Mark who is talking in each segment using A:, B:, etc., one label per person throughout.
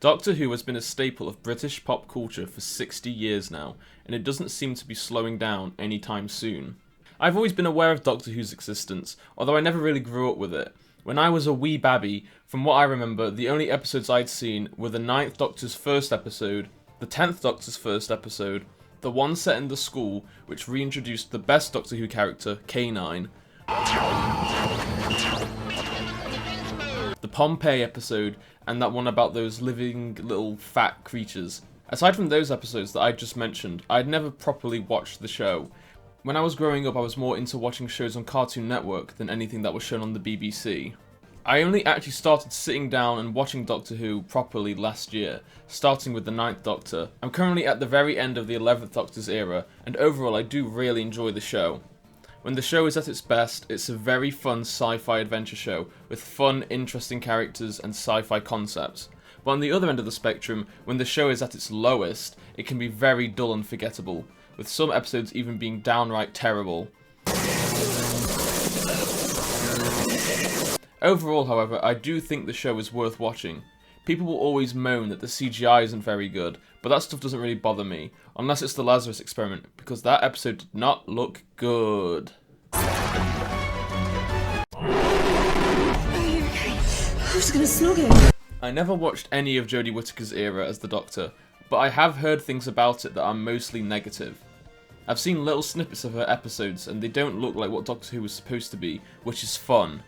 A: Doctor Who has been a staple of British pop culture for 60 years now, and it doesn't seem to be slowing down anytime soon. I've always been aware of Doctor Who's existence, although I never really grew up with it. When I was a wee babby, from what I remember, the only episodes I'd seen were the 9th Doctor's first episode, the 10th Doctor's first episode, the one set in the school, which reintroduced the best Doctor Who character, K9, the Pompeii episode, and that one about those living little fat creatures. Aside from those episodes that I just mentioned, I'd never properly watched the show. When I was growing up, I was more into watching shows on Cartoon Network than anything that was shown on the BBC. I only actually started sitting down and watching Doctor Who properly last year, starting with the 9th Doctor. I'm currently at the very end of the 11th Doctor's era, and overall I do really enjoy the show. When the show is at its best, it's a very fun sci-fi adventure show, with fun, interesting characters and sci-fi concepts. But on the other end of the spectrum, when the show is at its lowest, it can be very dull and forgettable, with some episodes even being downright terrible. Overall, however, I do think the show is worth watching. People will always moan that the CGI isn't very good, but that stuff doesn't really bother me, unless it's the Lazarus experiment, because that episode did not look good.
B: Who's gonna snog him?
A: I never watched any of Jodie Whittaker's era as the Doctor, but I have heard things about it that are mostly negative. I've seen little snippets of her episodes, and they don't look like what Doctor Who was supposed to be, which is fun.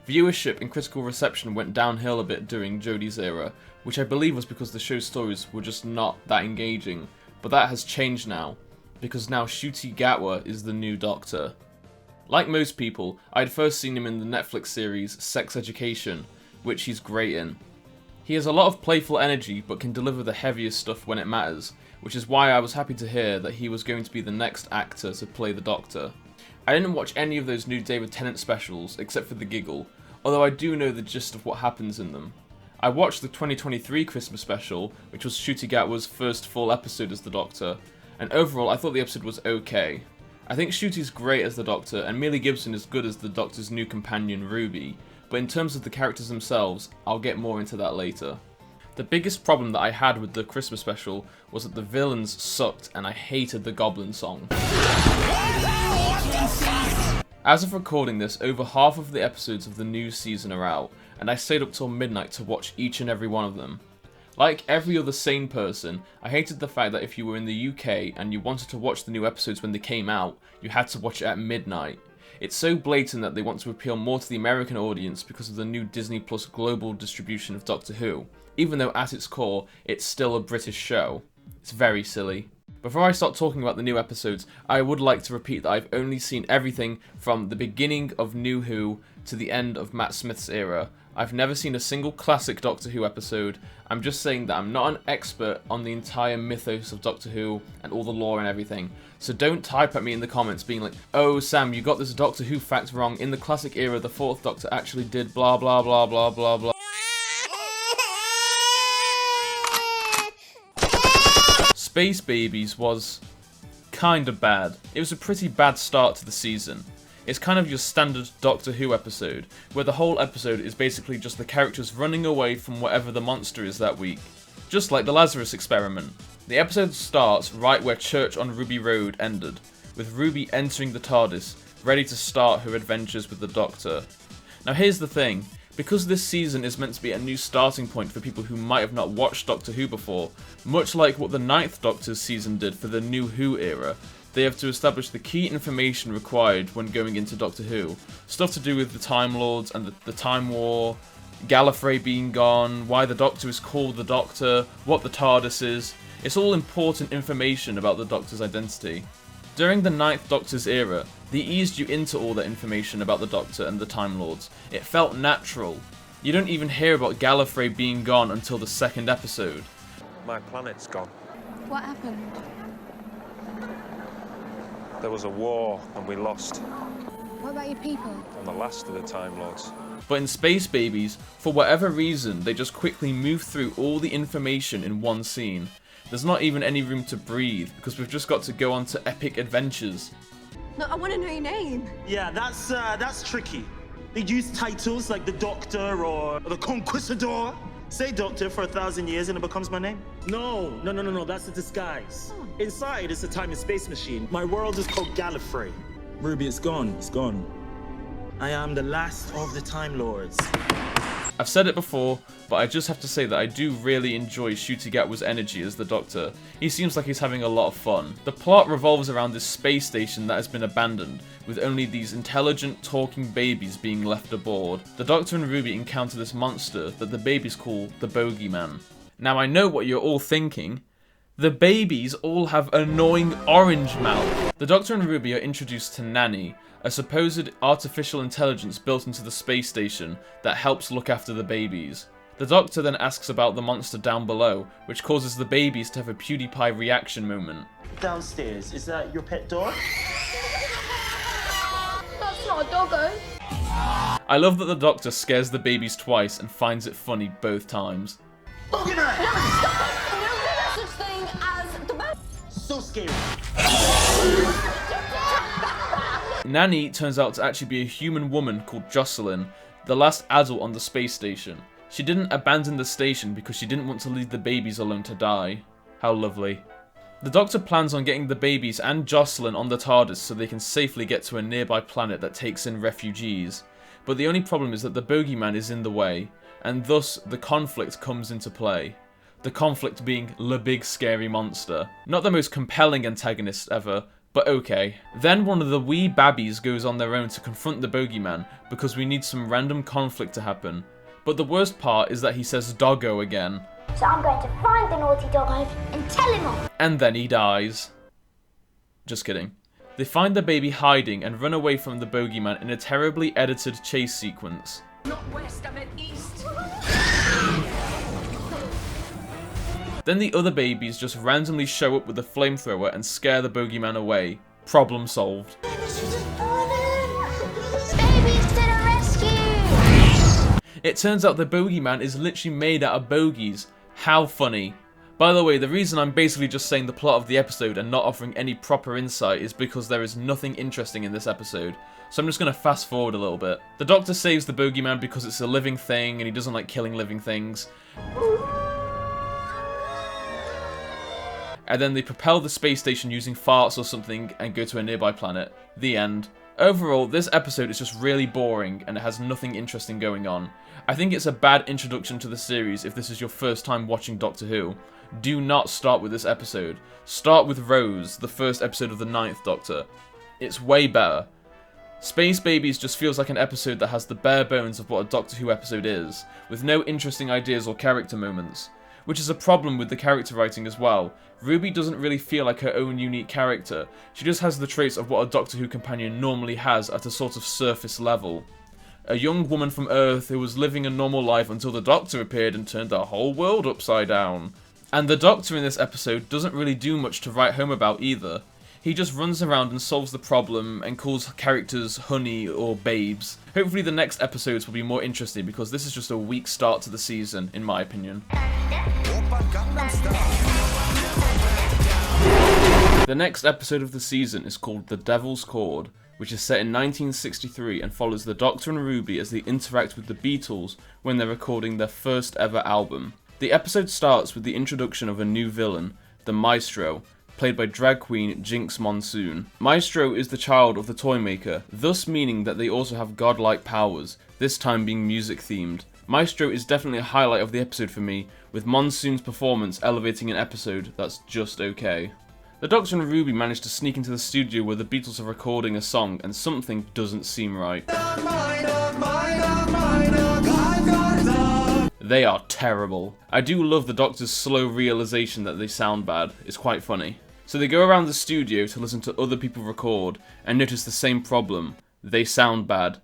A: Viewership and critical reception went downhill a bit during Jodie's era, which I believe was because the show's stories were just not that engaging, but that has changed now, because now Ncuti Gatwa is the new Doctor. Like most people, I had first seen him in the Netflix series Sex Education, which he's great in. He has a lot of playful energy, but can deliver the heaviest stuff when it matters, which is why I was happy to hear that he was going to be the next actor to play the Doctor. I didn't watch any of those new David Tennant specials, except for the giggle, although I do know the gist of what happens in them. I watched the 2023 Christmas special, which was Ncuti Gatwa's first full episode as the Doctor, and overall I thought the episode was okay. I think Ncuti's great as the Doctor, and Millie Gibson is good as the Doctor's new companion Ruby, but in terms of the characters themselves, I'll get more into that later. The biggest problem that I had with the Christmas special was that the villains sucked and I hated the Goblin song. As of recording this, over half of the episodes of the new season are out, and I stayed up till midnight to watch each and every one of them. Like every other sane person, I hated the fact that if you were in the UK and you wanted to watch the new episodes when they came out, you had to watch it at midnight. It's so blatant that they want to appeal more to the American audience because of the new Disney Plus global distribution of Doctor Who, even though at its core, it's still a British show. It's very silly. Before I start talking about the new episodes, I would like to repeat that I've only seen everything from the beginning of New Who to the end of Matt Smith's era. I've never seen a single classic Doctor Who episode. I'm just saying that I'm not an expert on the entire mythos of Doctor Who and all the lore and everything. So don't type at me in the comments being like, "Oh Sam, you got this Doctor Who fact wrong. In the classic era, the 4th Doctor actually did blah blah blah blah blah blah." Space Babies was kinda bad. It was a pretty bad start to the season. It's kind of your standard Doctor Who episode, where the whole episode is basically just the characters running away from whatever the monster is that week. Just like the Lazarus experiment. The episode starts right where Church on Ruby Road ended, with Ruby entering the TARDIS, ready to start her adventures with the Doctor. Now here's the thing. Because this season is meant to be a new starting point for people who might have not watched Doctor Who before, much like what the 9th Doctor's season did for the New Who era, they have to establish the key information required when going into Doctor Who. Stuff to do with the Time Lords and the Time War, Gallifrey being gone, why the Doctor is called the Doctor, what the TARDIS is. It's all important information about the Doctor's identity. During the 9th Doctor's era, they eased you into all that information about the Doctor and the Time Lords. It felt natural. You don't even hear about Gallifrey being gone until the 2nd episode.
C: My planet's gone.
B: What happened?
C: There was a war and we lost.
B: What about your people?
C: I'm the last of the Time Lords.
A: But in Space Babies, for whatever reason, they just quickly move through all the information in one scene. There's not even any room to breathe, because we've just got to go on to epic adventures.
B: No, I want to know your name.
D: Yeah, that's tricky. They use titles like the Doctor or the Conquistador. Say doctor for 1,000 years and it becomes my name. No, that's a disguise. Inside, it's a time and space machine. My world is called Gallifrey. Ruby, it's gone. I am the last of the Time Lords.
A: I've said it before, but I just have to say that I do really enjoy Ncuti Gatwa's energy as the Doctor. He seems like he's having a lot of fun. The plot revolves around this space station that has been abandoned, with only these intelligent, talking babies being left aboard. The Doctor and Ruby encounter this monster that the babies call the Bogeyman. Now I know what you're all thinking. The babies all have annoying orange mouth. The Doctor and Ruby are introduced to Nanny, a supposed artificial intelligence built into the space station that helps look after the babies. The Doctor then asks about the monster down below, which causes the babies to have a PewDiePie reaction moment.
D: Downstairs, is that your pet dog?
B: That's not a doggo.
A: I love that the Doctor scares the babies twice and finds it funny both times.
D: So scary.
A: Nanny turns out to actually be a human woman called Jocelyn, the last adult on the space station. She didn't abandon the station because she didn't want to leave the babies alone to die. How lovely. The Doctor plans on getting the babies and Jocelyn on the TARDIS so they can safely get to a nearby planet that takes in refugees. But the only problem is that the Bogeyman is in the way, and thus the conflict comes into play. The conflict being the big scary monster. Not the most compelling antagonist ever, but okay. Then one of the wee babbies goes on their own to confront the Bogeyman because we need some random conflict to happen. But the worst part is that he says doggo again.
E: So I'm going to find the naughty doggo and tell him off.
A: And then he dies. Just kidding. They find the baby hiding and run away from the Bogeyman in a terribly edited chase sequence.
F: Not west, I meant east.
A: Then the other babies just randomly show up with a flamethrower and scare the Bogeyman away. Problem solved.
E: Babies to the rescue!
A: It turns out the Bogeyman is literally made out of bogies. How funny. By the way, the reason I'm basically just saying the plot of the episode and not offering any proper insight is because there is nothing interesting in this episode. So I'm just going to fast forward a little bit. The Doctor saves the Bogeyman because it's a living thing and he doesn't like killing living things. And then they propel the space station using farts or something and go to a nearby planet. The end. Overall, this episode is just really boring and it has nothing interesting going on. I think it's a bad introduction to the series if this is your first time watching Doctor Who. Do not start with this episode. Start with Rose, the first episode of the 9th Doctor. It's way better. Space Babies just feels like an episode that has the bare bones of what a Doctor Who episode is, with no interesting ideas or character moments. Which is a problem with the character writing as well. Ruby doesn't really feel like her own unique character. She just has the traits of what a Doctor Who companion normally has at a sort of surface level. A young woman from Earth who was living a normal life until the Doctor appeared and turned the whole world upside down. And the Doctor in this episode doesn't really do much to write home about either. He just runs around and solves the problem and calls characters honey or babes. Hopefully the next episodes will be more interesting because this is just a weak start to the season, in my opinion. The next episode of the season is called The Devil's Chord, which is set in 1963 and follows the Doctor and Ruby as they interact with the Beatles when they're recording their first ever album. The episode starts with the introduction of a new villain, the Maestro, played by drag queen Jinx Monsoon. Maestro is the child of the Toymaker, thus meaning that they also have godlike powers, this time being music themed. Maestro is definitely a highlight of the episode for me, with Monsoon's performance elevating an episode that's just okay. The Doctor and Ruby manage to sneak into the studio where the Beatles are recording a song and something doesn't seem right. They are terrible. I do love the Doctor's slow realization that they sound bad, it's quite funny. So they go around the studio to listen to other people record and notice the same problem. They sound bad.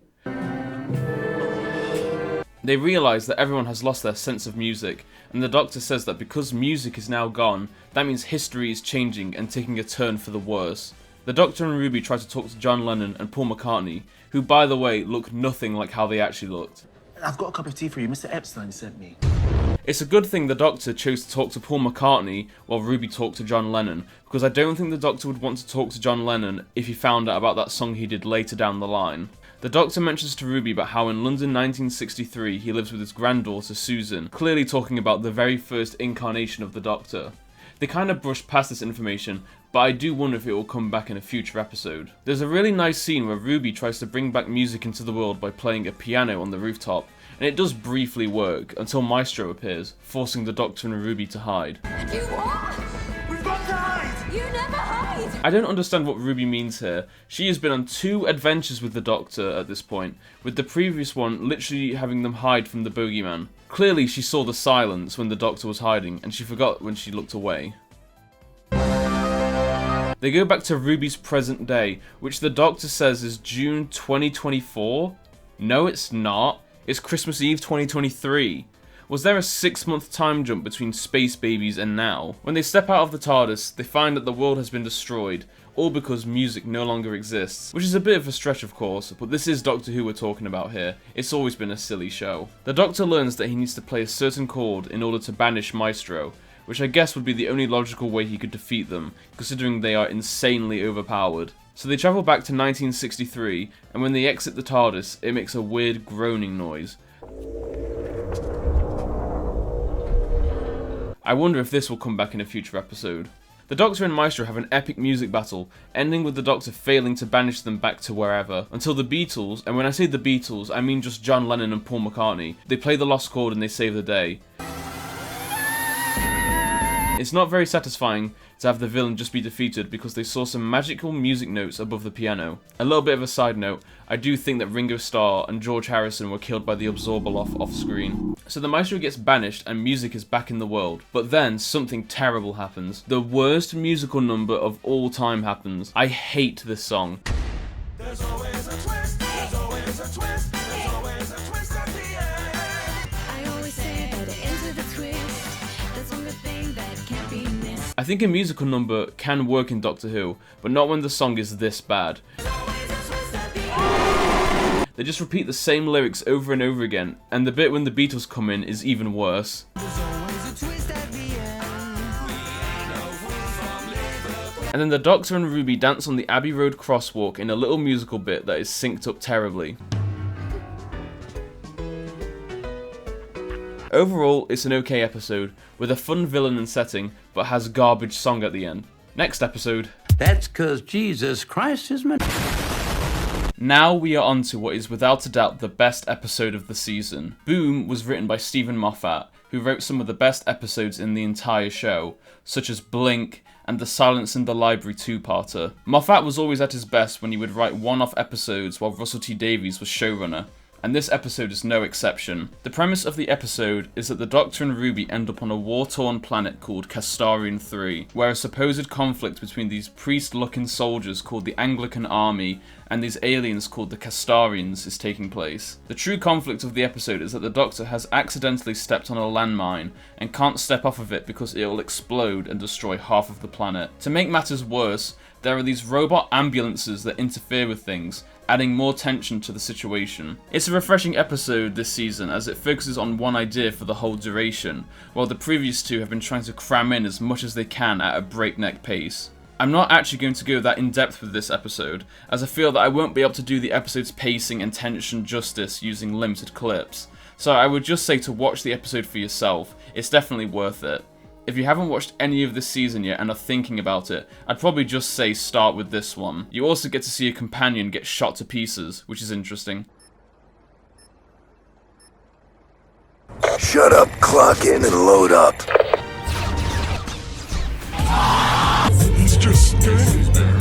A: They realise that everyone has lost their sense of music, and the Doctor says that because music is now gone, that means history is changing and taking a turn for the worse. The Doctor and Ruby try to talk to John Lennon and Paul McCartney, who by the way look nothing like how they actually looked.
D: I've got a cup of tea for you. Mr. Epstein sent me.
A: It's a good thing the Doctor chose to talk to Paul McCartney while Ruby talked to John Lennon, because I don't think the Doctor would want to talk to John Lennon if he found out about that song he did later down the line. The Doctor mentions to Ruby about how in London 1963 he lives with his granddaughter Susan, clearly talking about the very first incarnation of the Doctor. They kind of brush past this information, but I do wonder if it will come back in a future episode. There's a really nice scene where Ruby tries to bring back music into the world by playing a piano on the rooftop, and it does briefly work until Maestro appears, forcing the Doctor and Ruby to hide.
B: You what?
D: We've got to hide!
B: You never hide!
A: I don't understand what Ruby means here. She has been on 2 adventures with the Doctor at this point, with the previous one literally having them hide from the bogeyman. Clearly she saw the silence when the Doctor was hiding, and she forgot when she looked away. They go back to Ruby's present day, which the Doctor says is June 2024? No, it's not. It's Christmas Eve 2023. Was there a 6-month time jump between Space Babies and now? When they step out of the TARDIS, they find that the world has been destroyed, all because music no longer exists. Which is a bit of a stretch of course, but this is Doctor Who we're talking about here. It's always been a silly show. The Doctor learns that he needs to play a certain chord in order to banish Maestro, which I guess would be the only logical way he could defeat them, considering they are insanely overpowered. So they travel back to 1963, and when they exit the TARDIS, it makes a weird groaning noise. I wonder if this will come back in a future episode. The Doctor and Maestro have an epic music battle, ending with the Doctor failing to banish them back to wherever, until the Beatles, and when I say the Beatles, I mean just John Lennon and Paul McCartney, they play the lost chord and they save the day. It's not very satisfying to have the villain just be defeated because they saw some magical music notes above the piano. A little bit of a side note, I do think that Ringo Starr and George Harrison were killed by the Absorbaloff off screen. So the Maestro gets banished and music is back in the world. But then something terrible happens. The worst musical number of all time happens. I hate this song.
D: There's always a twist, there's always a twist, there's always a twist at the end.
B: I always say by the end of the twist, that's one good thing that can't be missed.
A: I think a musical number can work in Doctor Who, but not when the song is this bad. They just repeat the same lyrics over and over again, and the bit when the Beatles come in is even worse. And then the Doctor and Ruby dance on the Abbey Road crosswalk in a little musical bit that is synced up terribly. Overall, it's an okay episode, with a fun villain and setting, but has garbage song at the end. Next episode.
G: That's 'cause Jesus Christ is my...
A: Now we are on to what is without a doubt the best episode of the season. Boom was written by Stephen Moffat, who wrote some of the best episodes in the entire show, such as Blink and the Silence in the Library 2-parter. Moffat was always at his best when he would write one-off episodes while Russell T Davies was showrunner, and this episode is no exception. The premise of the episode is that the Doctor and Ruby end up on a war-torn planet called Castarian 3, where a supposed conflict between these priest-looking soldiers called the Anglican Army and these aliens called the Castarians is taking place. The true conflict of the episode is that the Doctor has accidentally stepped on a landmine and can't step off of it because it will explode and destroy half of the planet. To make matters worse, there are these robot ambulances that interfere with things, adding more tension to the situation. It's a refreshing episode this season as it focuses on one idea for the whole duration, while the previous 2 have been trying to cram in as much as they can at a breakneck pace. I'm not actually going to go that in depth with this episode, as I feel that I won't be able to do the episode's pacing and tension justice using limited clips, so I would just say to watch the episode for yourself. It's definitely worth it. If you haven't watched any of this season yet and are thinking about it, I'd probably just say start with this one. You also get to see a companion get shot to pieces, which is interesting.
H: Shut up, clock in, and load up.
I: He's just standing there,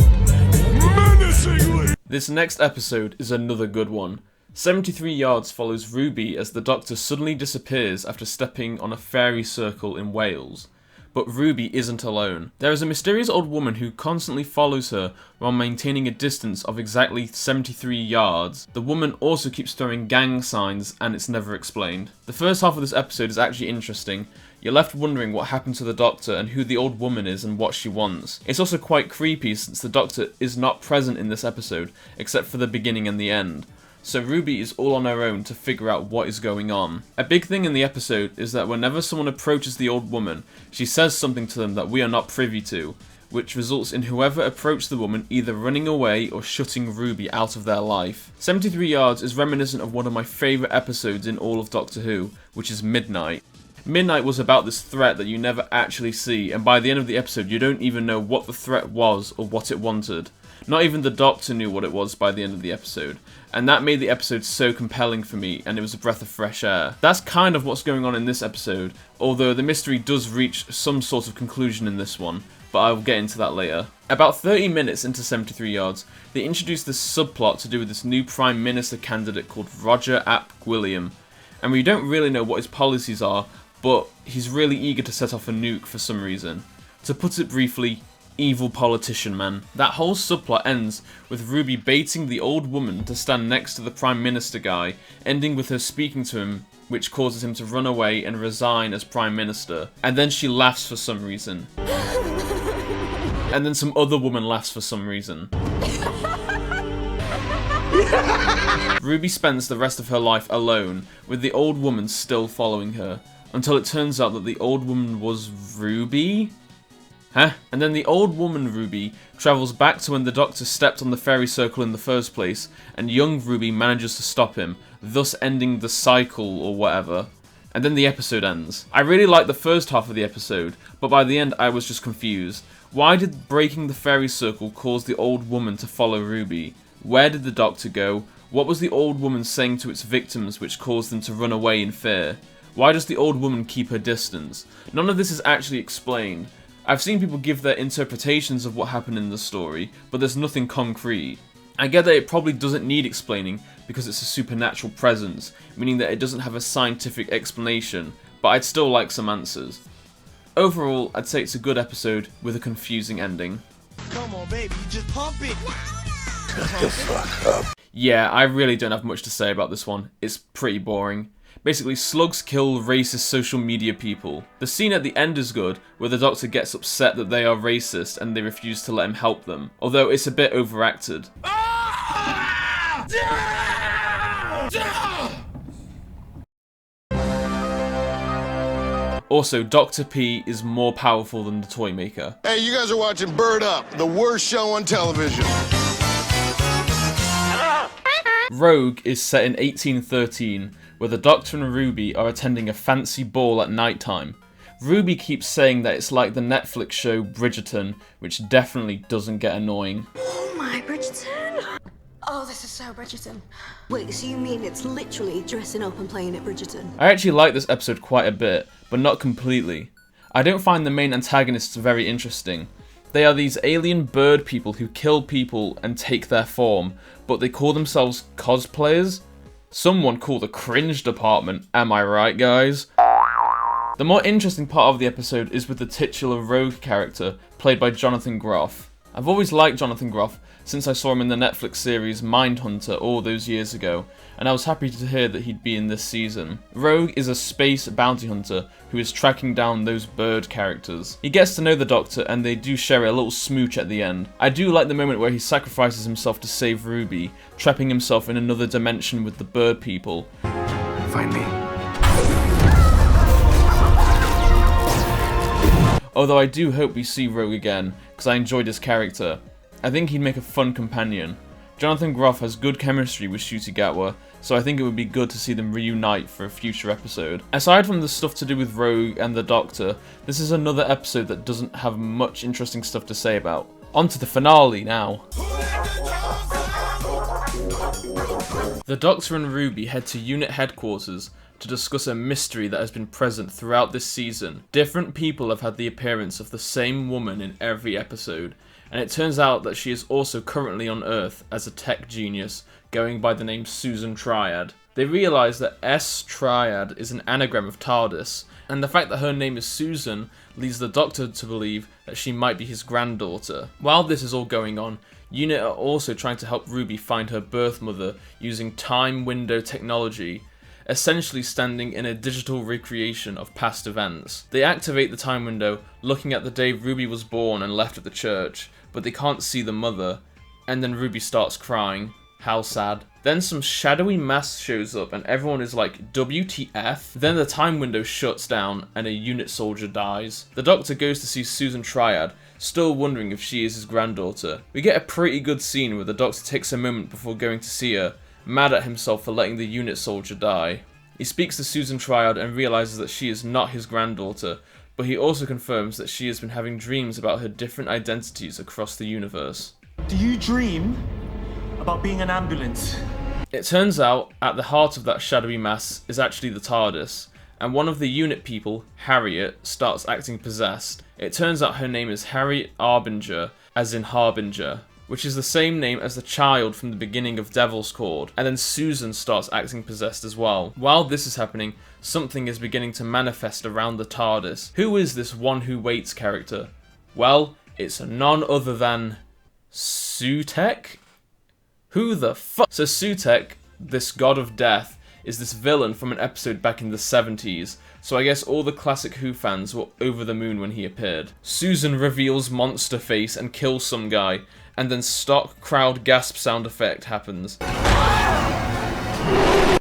I: menacingly.
A: This next episode is another good one. 73 Yards follows Ruby as the Doctor suddenly disappears after stepping on a fairy circle in Wales. But Ruby isn't alone. There is a mysterious old woman who constantly follows her while maintaining a distance of exactly 73 yards. The woman also keeps throwing gang signs and it's never explained. The first half of this episode is actually interesting. You're left wondering what happened to the Doctor and who the old woman is and what she wants. It's also quite creepy since the Doctor is not present in this episode, except for the beginning and the end. So Ruby is all on her own to figure out what is going on. A big thing in the episode is that whenever someone approaches the old woman, she says something to them that we are not privy to. which results in whoever approached the woman either running away or shutting Ruby out of their life. 73 Yards is reminiscent of one of my favourite episodes in all of Doctor Who, which is Midnight. Midnight was about this threat that you never actually see, and by the end of the episode you don't even know what the threat was or what it wanted. Not even the Doctor knew what it was by the end of the episode, and that made the episode so compelling for me, and it was a breath of fresh air. That's kind of what's going on in this episode, although the mystery does reach some sort of conclusion in this one, but I will get into that later. About 30 minutes into 73 Yards, they introduced this subplot to do with this new Prime Minister candidate called Roger Ap Gwilliam, and we don't really know what his policies are, but he's really eager to set off a nuke for some reason. To put it briefly, evil politician man. That whole subplot ends with Ruby baiting the old woman to stand next to the Prime Minister guy, ending with her speaking to him, which causes him to run away and resign as Prime Minister. And then she laughs for some reason. And then some other woman laughs for some reason. Ruby spends the rest of her life alone, with the old woman still following her, until it turns out that the old woman was Ruby? Huh? And then the old woman Ruby travels back to when the Doctor stepped on the fairy circle in the first place, and young Ruby manages to stop him, thus ending the cycle or whatever. And then the episode ends. I really liked the first half of the episode, but by the end I was just confused. Why did breaking the fairy circle cause the old woman to follow Ruby? Where did the Doctor go? What was the old woman saying to its victims which caused them to run away in fear? Why does the old woman keep her distance? None of this is actually explained. I've seen people give their interpretations of what happened in the story, but there's nothing concrete. I get that it probably doesn't need explaining because it's a supernatural presence, meaning that it doesn't have a scientific explanation, but I'd still like some answers. Overall, I'd say it's a good episode with a confusing ending.
I: Come on, baby, just pump it.
H: Shut the fuck up.
A: Yeah, I really don't have much to say about this one. It's pretty boring. Basically, slugs kill racist social media people. The scene at the end is good, where the Doctor gets upset that they are racist and they refuse to let him help them, although it's a bit overacted. Also, Dr. P is more powerful than the Toymaker.
I: Hey, you guys are watching Bird Up, the worst show on television.
A: Rogue is set in 1813, where the Doctor and Ruby are attending a fancy ball at night time. Ruby keeps saying that it's like the Netflix show Bridgerton, which definitely doesn't get annoying.
B: Oh my, Bridgerton! Oh, this is so Bridgerton.
J: Wait, so you mean it's literally dressing up and playing at Bridgerton?
A: I actually like this episode quite a bit, but not completely. I don't find the main antagonists very interesting. They are these alien bird people who kill people and take their form, but they call themselves cosplayers? Someone call the cringe department, am I right, guys? The more interesting part of the episode is with the titular Rogue character, played by Jonathan Groff. I've always liked Jonathan Groff since I saw him in the Netflix series Mindhunter all those years ago, and I was happy to hear that he'd be in this season. Rogue is a space bounty hunter who is tracking down those bird characters. He gets to know the Doctor and they do share a little smooch at the end. I do like the moment where he sacrifices himself to save Ruby, trapping himself in another dimension with the bird people.
H: Find me.
A: Although I do hope we see Rogue again, because I enjoyed his character. I think he'd make a fun companion. Jonathan Groff has good chemistry with Ncuti Gatwa, so I think it would be good to see them reunite for a future episode. Aside from the stuff to do with Rogue and the Doctor, this is another episode that doesn't have much interesting stuff to say about. On to the finale now. The Doctor and Ruby head to unit headquarters to discuss a mystery that has been present throughout this season. Different people have had the appearance of the same woman in every episode, and it turns out that she is also currently on Earth as a tech genius going by the name Susan Triad. They realise that S Triad is an anagram of TARDIS, and the fact that her name is Susan leads the Doctor to believe that she might be his granddaughter. While this is all going on, UNIT are also trying to help Ruby find her birth mother using time window technology, essentially standing in a digital recreation of past events. They activate the time window, looking at the day Ruby was born and left at the church, but they can't see the mother, and then Ruby starts crying. How sad. Then some shadowy mass shows up and everyone is like, WTF? Then the time window shuts down and a unit soldier dies. The Doctor goes to see Susan Triad, still wondering if she is his granddaughter. We get a pretty good scene where the Doctor takes a moment before going to see her, mad at himself for letting the unit soldier die. He speaks to Susan Triad and realizes that she is not his granddaughter, but he also confirms that she has been having dreams about her different identities across the universe.
D: Do you dream about being an ambulance?
A: It turns out, at the heart of that shadowy mass is actually the TARDIS, and one of the unit people, Harriet, starts acting possessed. It turns out her name is Harriet Arbinger, as in Harbinger, which is the same name as the child from the beginning of Devil's Chord, and then Susan starts acting possessed as well. While this is happening, something is beginning to manifest around the TARDIS. Who is this One Who Waits character? Well, it's none other than Sutekh? Who the fuck? So Sutekh, this god of death, is this villain from an episode back in the 70s, so I guess all the classic Who fans were over the moon when he appeared. Susan reveals monster face and kills some guy, and then stock crowd gasp sound effect happens.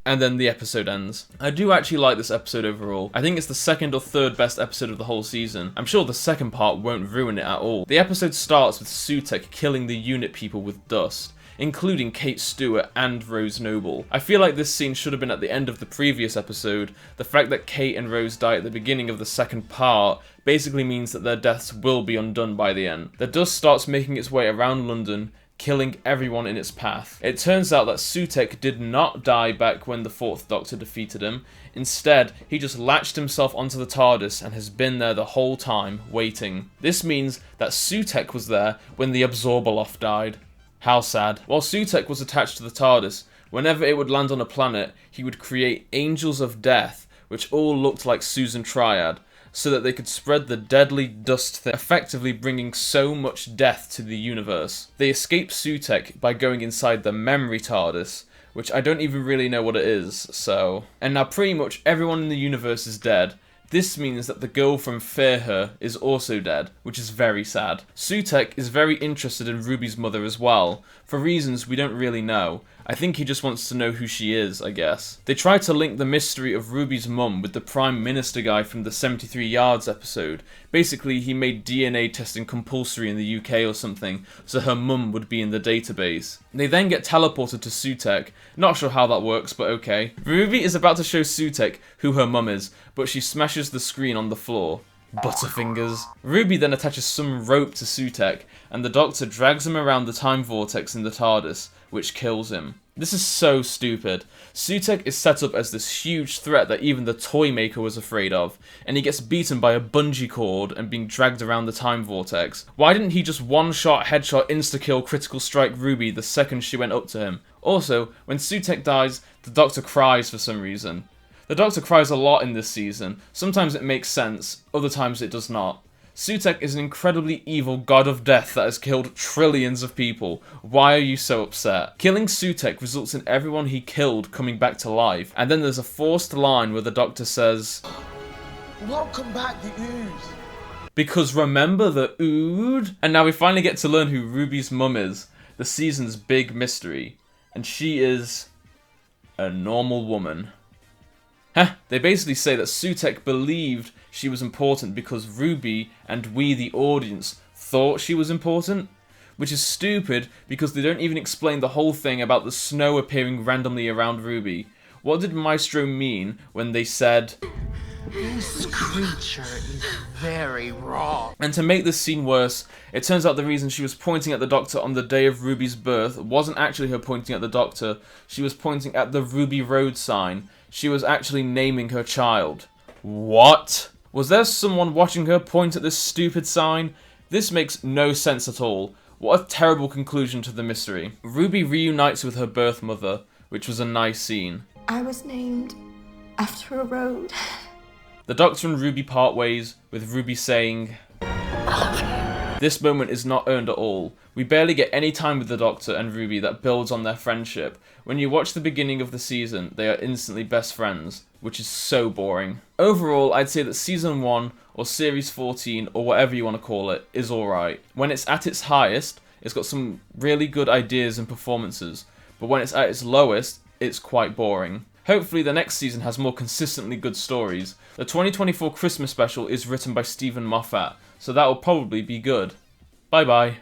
A: And then the episode ends. I do actually like this episode overall. I think it's the second or third best episode of the whole season. I'm sure the second part won't ruin it at all. The episode starts with Sutekh killing the unit people with dust, including Kate Stewart and Rose Noble. I feel like this scene should have been at the end of the previous episode. The fact that Kate and Rose die at the beginning of the second part basically means that their deaths will be undone by the end. The dust starts making its way around London, killing everyone in its path. It turns out that Sutekh did not die back when the 4th Doctor defeated him. Instead, he just latched himself onto the TARDIS and has been there the whole time, waiting. This means that Sutekh was there when the Absorbaloff died. How sad. While Sutekh was attached to the TARDIS, whenever it would land on a planet, he would create angels of death, which all looked like Susan Triad, so that they could spread the deadly dust thing, effectively bringing so much death to the universe. They escape Sutekh by going inside the memory TARDIS, which I don't even really know what it is, so... And now pretty much everyone in the universe is dead. This means that the girl from Fear Her is also dead, which is very sad. Sutekh is very interested in Ruby's mother as well, for reasons we don't really know. I think he just wants to know who she is, I guess. They try to link the mystery of Ruby's mum with the Prime Minister guy from the 73 Yards episode. Basically, he made DNA testing compulsory in the UK or something, so her mum would be in the database. They then get teleported to Sutekh. Not sure how that works, but okay. Ruby is about to show Sutekh who her mum is, but she smashes the screen on the floor. Butterfingers. Ruby then attaches some rope to Sutekh, and the Doctor drags him around the time vortex in the TARDIS, which kills him. This is so stupid. Sutekh is set up as this huge threat that even the toy maker was afraid of, and he gets beaten by a bungee cord and being dragged around the time vortex. Why didn't he just one-shot, headshot, insta-kill, critical strike Ruby the second she went up to him? Also, when Sutekh dies, the Doctor cries for some reason. The Doctor cries a lot in this season. Sometimes it makes sense, other times it does not. Sutekh is an incredibly evil god of death that has killed trillions of people. Why are you so upset? Killing Sutekh results in everyone he killed coming back to life, and then there's a forced line where the Doctor says,
K: "Welcome back, the Ooze."
A: Because remember the Ood? And now we finally get to learn who Ruby's mum is, the season's big mystery. And she is a normal woman. They basically say that Sutekh believed she was important because Ruby and we, the audience, thought she was important. Which is stupid because they don't even explain the whole thing about the snow appearing randomly around Ruby. What did Maestro mean when they said,
K: "This creature is very wrong"?
A: And to make this scene worse, it turns out the reason she was pointing at the Doctor on the day of Ruby's birth wasn't actually her pointing at the Doctor. She was pointing at the Ruby Road sign. She was actually naming her child. What? Was there someone watching her point at this stupid sign? This makes no sense at all. What a terrible conclusion to the mystery. Ruby reunites with her birth mother, which was a nice scene.
J: I was named after a road.
A: The Doctor and Ruby part ways, with Ruby saying, This moment is not earned at all. We barely get any time with the Doctor and Ruby that builds on their friendship. When you watch the beginning of the season, they are instantly best friends, which is so boring. Overall, I'd say that Season 1, or Series 14, or whatever you want to call it, is alright. When it's at its highest, it's got some really good ideas and performances, but when it's at its lowest, it's quite boring. Hopefully the next season has more consistently good stories. The 2024 Christmas special is written by Stephen Moffat, so that will probably be good. Bye bye.